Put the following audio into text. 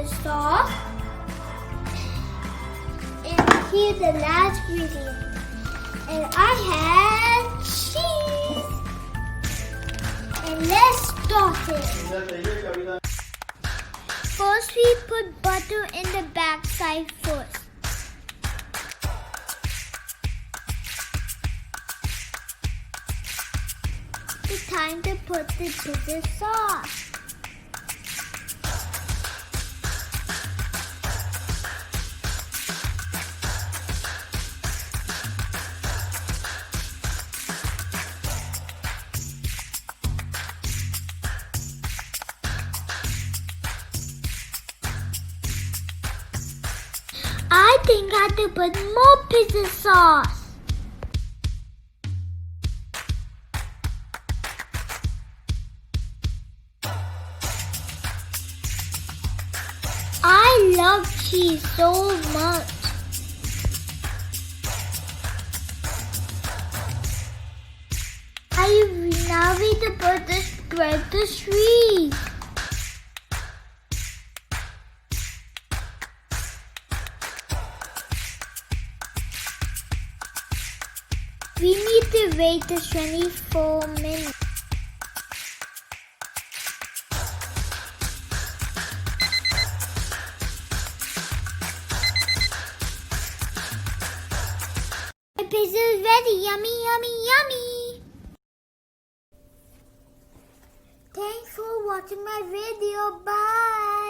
pizza sauce. And here's the last ingredient. And I have cheese. And let's start it. First, we put butter in the back side first. It's time to put the pizza sauce. I think I have to put more pizza sauce. I love cheese so much. Now we need to put the spread the cheese. We need to wait the 24 minutes. My pizza is ready. Yummy, yummy, yummy. Thanks for watching my video. Bye.